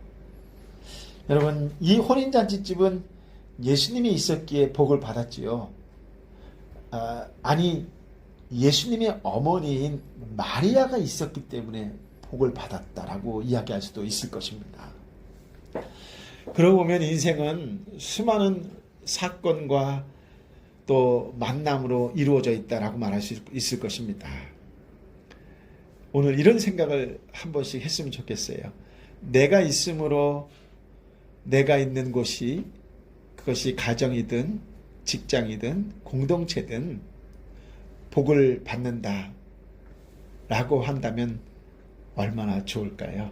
여러분, 이 혼인잔치집은 예수님이 있었기에 복을 받았지요. 아니, 예수님의 어머니인 마리아가 있었기 때문에 복을 받았다라고 이야기할 수도 있을 것입니다. 그러고 보면 인생은 수많은 사건과 또 만남으로 이루어져 있다라고 말할 수 있을 것입니다. 오늘 이런 생각을 한 번씩 했으면 좋겠어요. 내가 있음으로 내가 있는 곳이 그것이 가정이든 직장이든 공동체든 복을 받는다 라고 한다면 얼마나 좋을까요?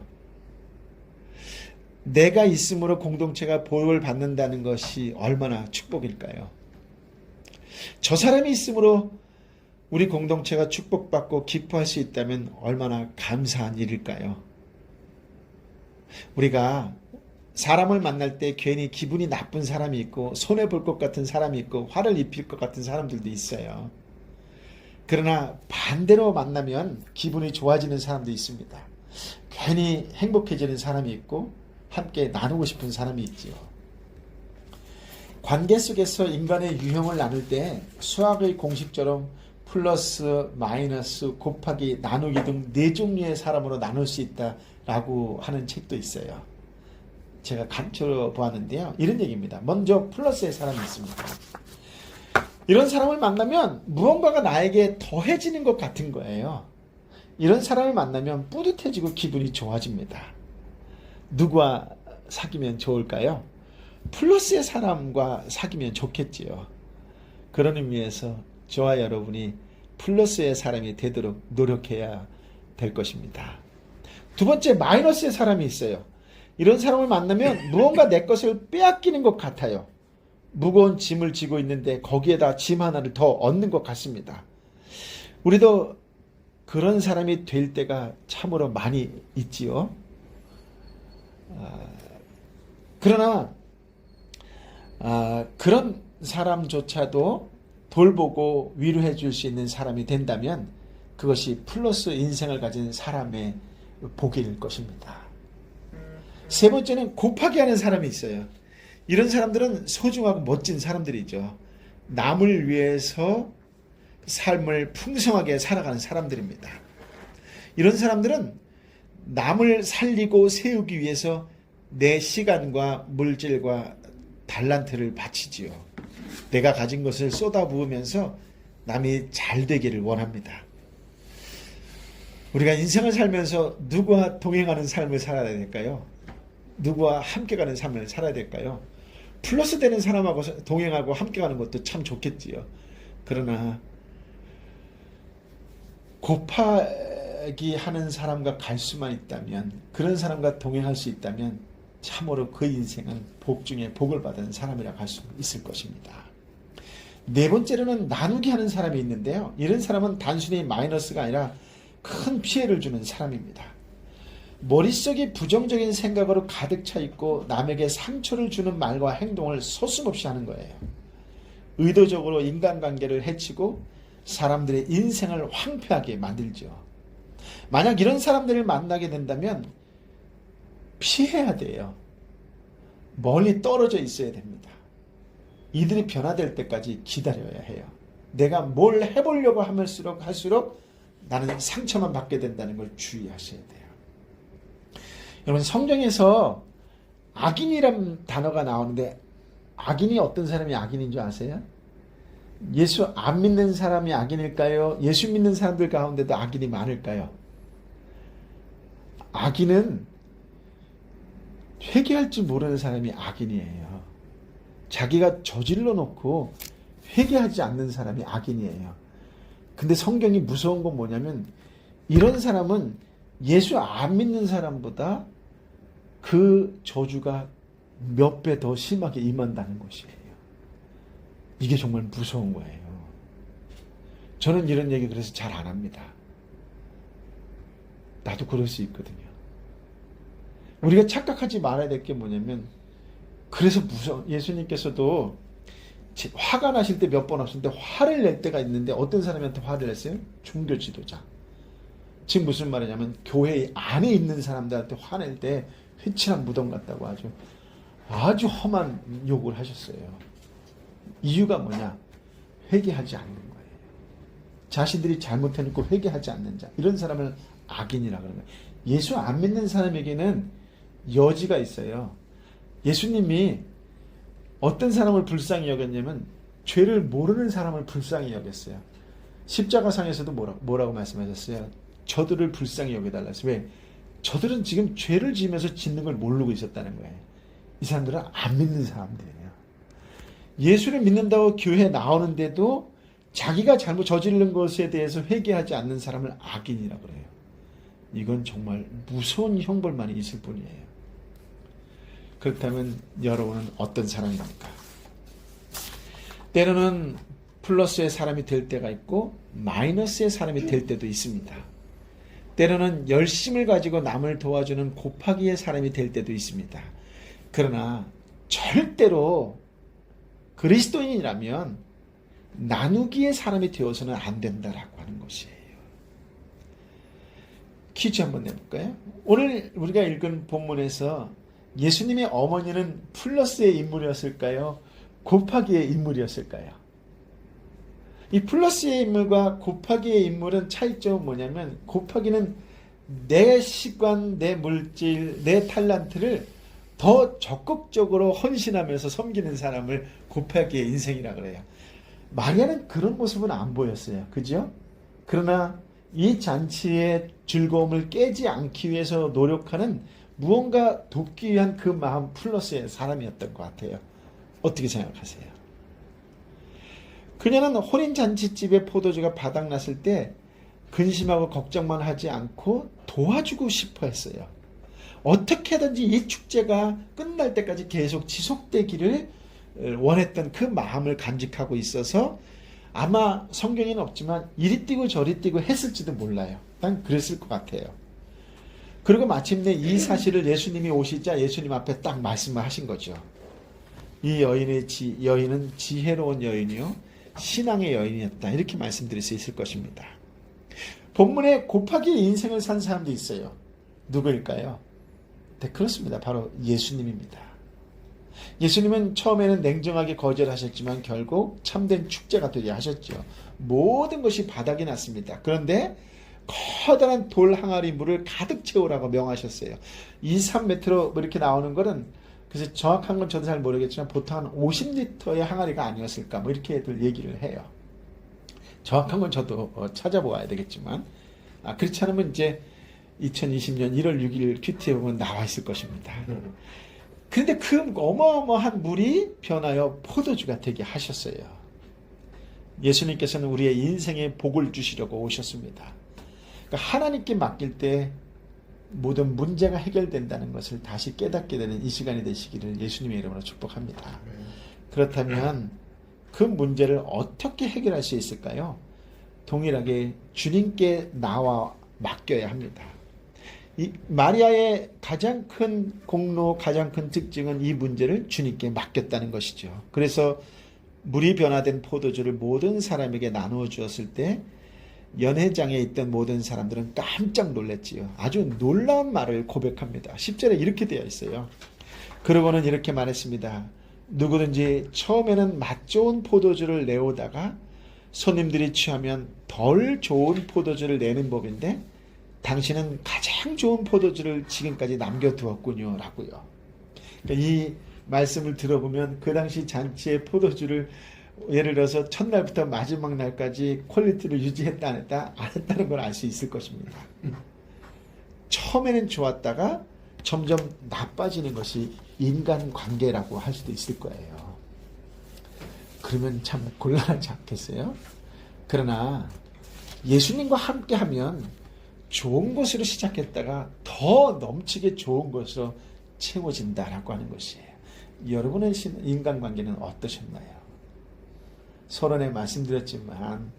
내가 있음으로 공동체가 복을 받는다는 것이 얼마나 축복일까요? 저 사람이 있음으로 우리 공동체가 축복받고 기뻐할 수 있다면 얼마나 감사한 일일까요? 우리가 사람을 만날 때 괜히 기분이 나쁜 사람이 있고 손해볼 것 같은 사람이 있고 화를 입힐 것 같은 사람들도 있어요. 그러나 반대로 만나면 기분이 좋아지는 사람도 있습니다. 괜히 행복해지는 사람이 있고 함께 나누고 싶은 사람이 있지요. 관계 속에서 인간의 유형을 나눌 때 수학의 공식처럼 플러스, 마이너스, 곱하기, 나누기 등 네 종류의 사람으로 나눌 수 있다라고 하는 책도 있어요. 제가 감춰 보았는데요. 이런 얘기입니다. 먼저 플러스의 사람이 있습니다. 이런 사람을 만나면 무언가가 나에게 더해지는 것 같은 거예요. 이런 사람을 만나면 뿌듯해지고 기분이 좋아집니다. 누구와 사귀면 좋을까요? 플러스의 사람과 사귀면 좋겠지요. 그런 의미에서 저와 여러분이 플러스의 사람이 되도록 노력해야 될 것입니다. 두 번째, 마이너스의 사람이 있어요. 이런 사람을 만나면 무언가 내 것을 빼앗기는 것 같아요. 무거운 짐을 지고 있는데 거기에다 짐 하나를 더 얻는 것 같습니다. 우리도 그런 사람이 될 때가 참으로 많이 있지요. 그러나 그런 사람조차도 돌보고 위로해 줄 수 있는 사람이 된다면 그것이 플러스 인생을 가진 사람의 복일 것입니다. 세 번째는 곱하기 하는 사람이 있어요. 이런 사람들은 소중하고 멋진 사람들이죠. 남을 위해서 삶을 풍성하게 살아가는 사람들입니다. 이런 사람들은 남을 살리고 세우기 위해서 내 시간과 물질과 달란트를 바치지요. 내가 가진 것을 쏟아부으면서 남이 잘 되기를 원합니다. 우리가 인생을 살면서 누구와 동행하는 삶을 살아야 될까요? 누구와 함께 가는 삶을 살아야 될까요? 플러스 되는 사람하고 동행하고 함께 가는 것도 참 좋겠지요. 그러나 곱하기 하는 사람과 갈 수만 있다면, 그런 사람과 동행할 수 있다면 참으로 그 인생은 복 중에 복을 받은 사람이라고 할 수 있을 것입니다. 네 번째로는 나누기 하는 사람이 있는데요. 이런 사람은 단순히 마이너스가 아니라 큰 피해를 주는 사람입니다. 머릿속이 부정적인 생각으로 가득 차 있고 남에게 상처를 주는 말과 행동을 서슴없이 하는 거예요. 의도적으로 인간관계를 해치고 사람들의 인생을 황폐하게 만들죠. 만약 이런 사람들을 만나게 된다면 피해야 돼요. 멀리 떨어져 있어야 됩니다. 이들이 변화될 때까지 기다려야 해요. 내가 뭘 해보려고 할수록 나는 상처만 받게 된다는 걸 주의하셔야 돼요. 여러분, 성경에서 악인이란 단어가 나오는데 악인이 어떤 사람이 악인인 줄 아세요? 예수 안 믿는 사람이 악인일까요? 예수 믿는 사람들 가운데도 악인이 많을까요? 악인은 회개할 줄 모르는 사람이 악인이에요. 자기가 저질러 놓고 회개하지 않는 사람이 악인이에요. 근데 성경이 무서운 건 뭐냐면 이런 사람은 예수 안 믿는 사람보다 그 저주가 몇 배 더 심하게 임한다는 것이에요. 이게 정말 무서운 거예요. 저는 이런 얘기 그래서 잘 안 합니다. 나도 그럴 수 있거든요. 우리가 착각하지 말아야 될 게 뭐냐면, 그래서 예수님께서도 화가 나실 때 몇 번 없었는데 화를 낼 때가 있는데 어떤 사람한테 화를 냈어요? 종교 지도자. 지금 무슨 말이냐면 교회 안에 있는 사람들한테 화낼 때 회칠한 무덤 같다고 아주 험한 욕을 하셨어요. 이유가 뭐냐? 회개하지 않는 거예요. 자신들이 잘못해놓고 회개하지 않는 자, 이런 사람을 악인이라 그러는 거예요. 예수 안 믿는 사람에게는 여지가 있어요. 예수님이 어떤 사람을 불쌍히 여겼냐면 죄를 모르는 사람을 불쌍히 여겼어요. 십자가상에서도 뭐라고 말씀하셨어요? 저들을 불쌍히 여겨달라. 왜? 저들은 지금 죄를 지으면서 짓는 걸 모르고 있었다는 거예요. 이 사람들은 안 믿는 사람들이에요. 예수를 믿는다고 교회에 나오는데도 자기가 잘못 저지른 것에 대해서 회개하지 않는 사람을 악인이라고 그래요. 이건 정말 무서운 형벌만이 있을 뿐이에요. 그렇다면 여러분은 어떤 사람입니까? 때로는 플러스의 사람이 될 때가 있고 마이너스의 사람이 될 때도 있습니다. 때로는 열심을 가지고 남을 도와주는 곱하기의 사람이 될 때도 있습니다. 그러나 절대로 그리스도인이라면 나누기의 사람이 되어서는 안 된다라고 하는 것이에요. 퀴즈 한번 내볼까요? 오늘 우리가 읽은 본문에서 예수님의 어머니는 플러스의 인물이었을까요? 곱하기의 인물이었을까요? 이 플러스의 인물과 곱하기의 인물은 차이점은 뭐냐면, 곱하기는 내 시간, 내 물질, 내 탤런트를 더 적극적으로 헌신하면서 섬기는 사람을 곱하기의 인생이라 그래요. 마리아는 그런 모습은 안 보였어요. 그죠? 그러나 이 잔치의 즐거움을 깨지 않기 위해서 노력하는, 무언가 돕기 위한 그 마음 플러스의 사람이었던 것 같아요. 어떻게 생각하세요? 그녀는 혼인잔치집에 포도주가 바닥났을 때 근심하고 걱정만 하지 않고 도와주고 싶어 했어요. 어떻게든지 이 축제가 끝날 때까지 계속 지속되기를 원했던 그 마음을 간직하고 있어서, 아마 성경에는 없지만 이리 뛰고 저리 뛰고 했을지도 몰라요. 난 그랬을 것 같아요. 그리고 마침내 이 사실을 예수님이 오시자 예수님 앞에 딱 말씀을 하신 거죠. 이 여인은 지혜로운 여인이요 신앙의 여인이었다. 이렇게 말씀드릴 수 있을 것입니다. 본문에 곱하기의 인생을 산 사람도 있어요. 누구일까요? 네, 그렇습니다. 바로 예수님입니다. 예수님은 처음에는 냉정하게 거절하셨지만 결국 참된 축제가 되게 하셨죠. 모든 것이 바닥이 났습니다. 그런데 커다란 돌 항아리 물을 가득 채우라고 명하셨어요. 2, 3m로 이렇게 나오는 거는, 그래서 정확한 건 저도 잘 모르겠지만 보통 한 50리터의 항아리가 아니었을까, 뭐 이렇게들 얘기를 해요. 정확한 건 저도 찾아보아야 되겠지만, 그렇지 않으면 이제 2020년 1월 6일 큐티에 보면 나와 있을 것입니다. 그런데 그 어마어마한 물이 변하여 포도주가 되게 하셨어요. 예수님께서는 우리의 인생에 복을 주시려고 오셨습니다. 그러니까 하나님께 맡길 때 모든 문제가 해결된다는 것을 다시 깨닫게 되는 이 시간이 되시기를 예수님의 이름으로 축복합니다. 그렇다면 그 문제를 어떻게 해결할 수 있을까요? 동일하게 주님께 나와 맡겨야 합니다. 이 마리아의 가장 큰 공로, 가장 큰 특징은 이 문제를 주님께 맡겼다는 것이죠. 그래서 물이 변화된 포도주를 모든 사람에게 나누어 주었을 때 연회장에 있던 모든 사람들은 깜짝 놀랐지요. 아주 놀라운 말을 고백합니다. 10절에 이렇게 되어 있어요. 그러고는 이렇게 말했습니다. 누구든지 처음에는 맛 좋은 포도주를 내오다가 손님들이 취하면 덜 좋은 포도주를 내는 법인데 당신은 가장 좋은 포도주를 지금까지 남겨두었군요. 라고요. 그러니까 이 말씀을 들어보면 그 당시 잔치의 포도주를 예를 들어서 첫날부터 마지막 날까지 퀄리티를 유지했다 안 했다 안 했다는 걸 알 수 있을 것입니다. 처음에는 좋았다가 점점 나빠지는 것이 인간관계라고 할 수도 있을 거예요. 그러면 참 곤란하지 않겠어요? 그러나 예수님과 함께하면 좋은 것으로 시작했다가 더 넘치게 좋은 것으로 채워진다라고 하는 것이에요. 여러분의 인간관계는 어떠셨나요? 서론에 말씀드렸지만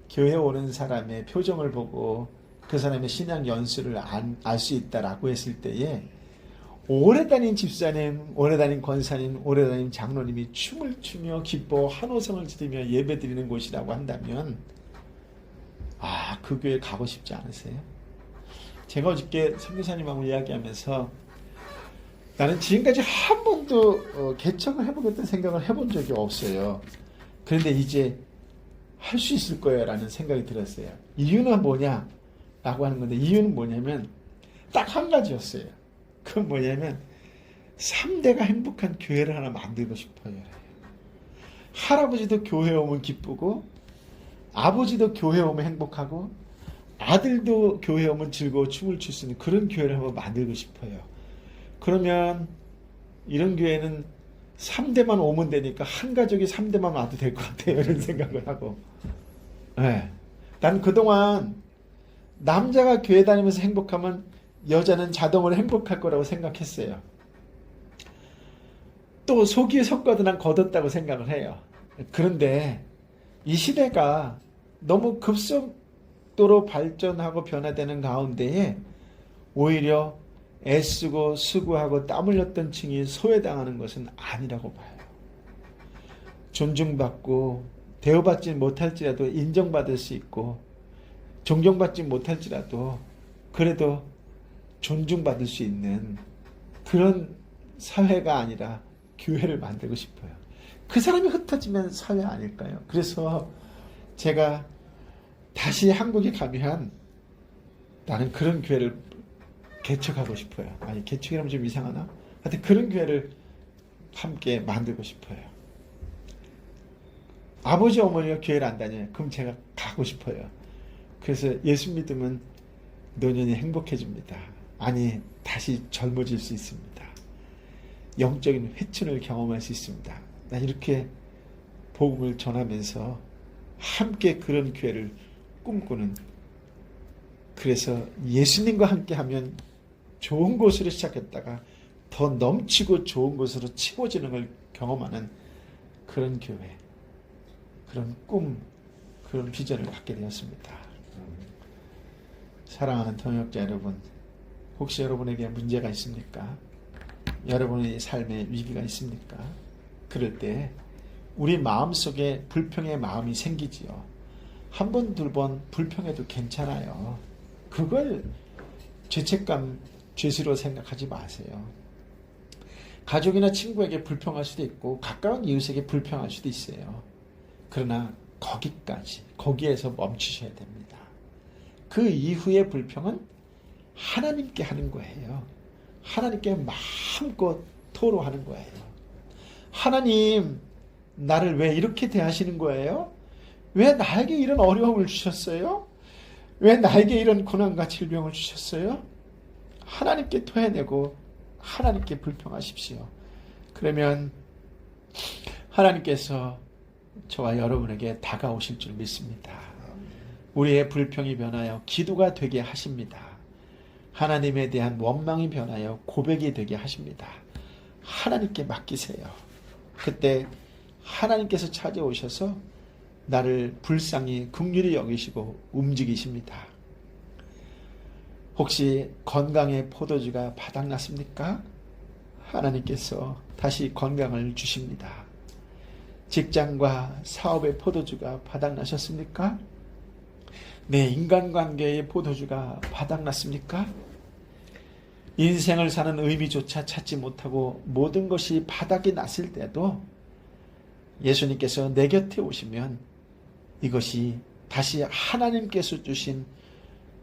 교회 오는 사람의 표정을 보고 그 사람의 신앙 연수를 알 수 있다라고 했을 때에 오래 다닌 집사님, 오래 다닌 권사님, 오래 다닌 장로님이 춤을 추며 기뻐 한호성을 지르며 예배드리는 곳이라고 한다면 그 교회 가고 싶지 않으세요? 제가 어저께 선교사님하고 이야기하면서 나는 지금까지 한 번도 개척을 해보겠다는 생각을 해본 적이 없어요. 그런데 이제 할 수 있을 거예요 라는 생각이 들었어요. 이유는 뭐냐? 라고 하는 건데, 이유는 뭐냐면 딱 한 가지였어요. 그건 뭐냐면 3대가 행복한 교회를 하나 만들고 싶어요. 할아버지도 교회 오면 기쁘고 아버지도 교회 오면 행복하고 아들도 교회 오면 즐거워 춤을 출 수 있는 그런 교회를 한번 만들고 싶어요. 그러면 이런 교회는 3대만 오면 되니까 한 가족이 3대만 와도 될 것 같아요. 이런 생각을 하고. 네. 난 그동안 남자가 교회 다니면서 행복하면 여자는 자동으로 행복할 거라고 생각했어요. 또 속이 섞어도 난 거뒀다고 생각을 해요. 그런데 이 시대가 너무 급속도로 발전하고 변화되는 가운데에 오히려 애쓰고 수고하고 땀 흘렸던 층이 소외당하는 것은 아니라고 봐요. 존중받고 대우받지 못할지라도 인정받을 수 있고 존경받지 못할지라도 그래도 존중받을 수 있는 그런 사회가 아니라 교회를 만들고 싶어요. 그 사람이 흩어지면 사회 아닐까요? 그래서 제가 다시 한국에 가면 나는 그런 교회를 개척하고 싶어요. 아니, 개척이라면 좀 이상하나? 하여튼 그런 교회를 함께 만들고 싶어요. 아버지 어머니가 교회를 안 다녀요. 그럼 제가 가고 싶어요. 그래서 예수 믿으면 노년이 행복해집니다. 아니, 다시 젊어질 수 있습니다. 영적인 회춘을 경험할 수 있습니다. 난 이렇게 복음을 전하면서 함께 그런 교회를 꿈꾸는, 그래서 예수님과 함께 하면 좋은 곳으로 시작했다가 더 넘치고 좋은 곳으로 치워지는 걸 경험하는 그런 교회, 그런 꿈, 그런 비전을 갖게 되었습니다. 사랑하는 동역자 여러분, 혹시 여러분에게 문제가 있습니까? 여러분의 삶에 위기가 있습니까? 그럴 때 우리 마음속에 불평의 마음이 생기지요. 한 번, 두 번 불평해도 괜찮아요. 그걸 죄책감, 죄수로 생각하지 마세요. 가족이나 친구에게 불평할 수도 있고 가까운 이웃에게 불평할 수도 있어요. 그러나 거기에서 멈추셔야 됩니다. 그 이후의 불평은 하나님께 하는 거예요. 하나님께 마음껏 토로하는 거예요. 하나님, 나를 왜 이렇게 대하시는 거예요? 왜 나에게 이런 어려움을 주셨어요? 왜 나에게 이런 고난과 질병을 주셨어요? 하나님께 토해내고 하나님께 불평하십시오. 그러면 하나님께서 저와 여러분에게 다가오실 줄 믿습니다. 우리의 불평이 변하여 기도가 되게 하십니다. 하나님에 대한 원망이 변하여 고백이 되게 하십니다. 하나님께 맡기세요. 그때 하나님께서 찾아오셔서 나를 불쌍히 긍휼히 여기시고 움직이십니다. 혹시 건강의 포도주가 바닥났습니까? 하나님께서 다시 건강을 주십니다. 직장과 사업의 포도주가 바닥나셨습니까? 내 인간관계의 포도주가 바닥났습니까? 인생을 사는 의미조차 찾지 못하고 모든 것이 바닥이 났을 때도 예수님께서 내 곁에 오시면 이것이 다시 하나님께서 주신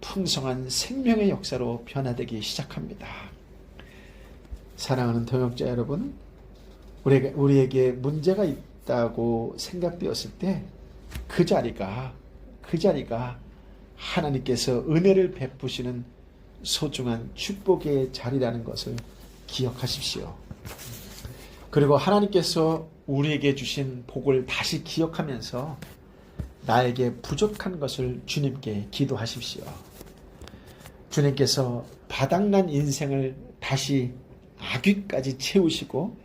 풍성한 생명의 역사로 변화되기 시작합니다. 사랑하는 동역자 여러분, 우리에게 문제가 있다고 생각되었을 때 그 자리가 하나님께서 은혜를 베푸시는 소중한 축복의 자리라는 것을 기억하십시오. 그리고 하나님께서 우리에게 주신 복을 다시 기억하면서 나에게 부족한 것을 주님께 기도하십시오. 주님께서 바닥난 인생을 다시 아귀까지 채우시고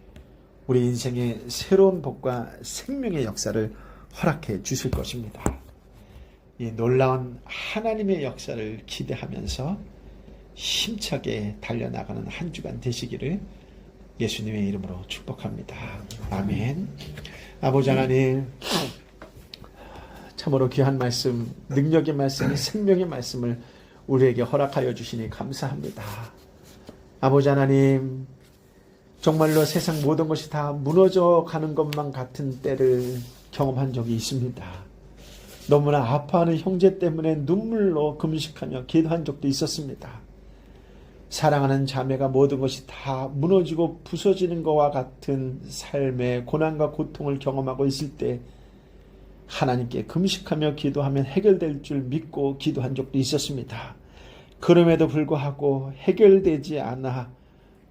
우리 인생에 새로운 복과 생명의 역사를 허락해 주실 것입니다. 이 놀라운 하나님의 역사를 기대하면서 힘차게 달려나가는 한 주간 되시기를 예수님의 이름으로 축복합니다. 아멘. 아버지 하나님, 참으로 귀한 말씀, 능력의 말씀, 생명의 말씀을 우리에게 허락하여 주시니 감사합니다. 아버지 하나님, 정말로 세상 모든 것이 다 무너져 가는 것만 같은 때를 경험한 적이 있습니다. 너무나 아파하는 형제 때문에 눈물로 금식하며 기도한 적도 있었습니다. 사랑하는 자매가 모든 것이 다 무너지고 부서지는 것과 같은 삶의 고난과 고통을 경험하고 있을 때 하나님께 금식하며 기도하면 해결될 줄 믿고 기도한 적도 있었습니다. 그럼에도 불구하고 해결되지 않아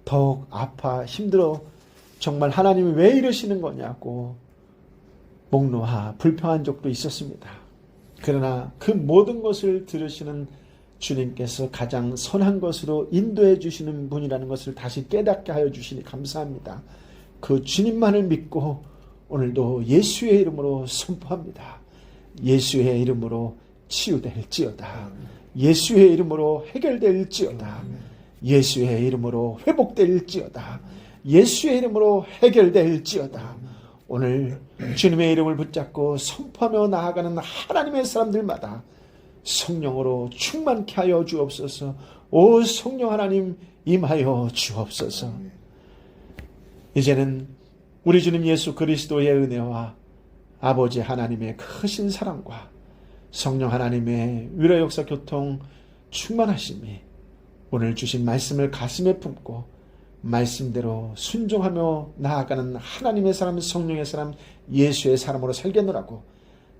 더욱 아파 힘들어 정말 하나님이 왜 이러시는 거냐고 목 놓아 불평한 적도 있었습니다. 그러나 그 모든 것을 들으시는 주님께서 가장 선한 것으로 인도해 주시는 분이라는 것을 다시 깨닫게 하여 주시니 감사합니다. 그 주님만을 믿고 오늘도 예수의 이름으로 선포합니다. 예수의 이름으로 치유될지어다. 예수의 이름으로 해결될지어다. 예수의 이름으로 회복될지어다. 예수의 이름으로 해결될지어다. 오늘 주님의 이름을 붙잡고 선포하며 나아가는 하나님의 사람들마다 성령으로 충만케 하여 주옵소서. 오 성령 하나님 임하여 주옵소서. 이제는 우리 주님 예수 그리스도의 은혜와 아버지 하나님의 크신 사랑과 성령 하나님의 위로 역사 교통 충만하심이 오늘 주신 말씀을 가슴에 품고 말씀대로 순종하며 나아가는 하나님의 사람, 성령의 사람, 예수의 사람으로 살겠노라고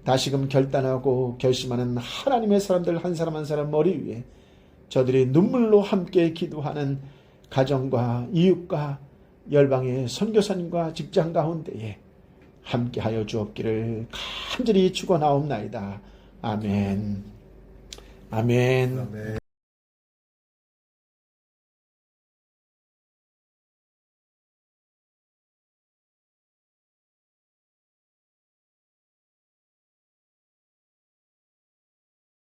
다시금 결단하고 결심하는 하나님의 사람들 한 사람 한 사람 머리 위에 저들이 눈물로 함께 기도하는 가정과 이웃과 열방의 선교사님과 직장 가운데에 함께하여 주옵기를 간절히 축원하옵나이다. 아멘. 아멘. 아멘.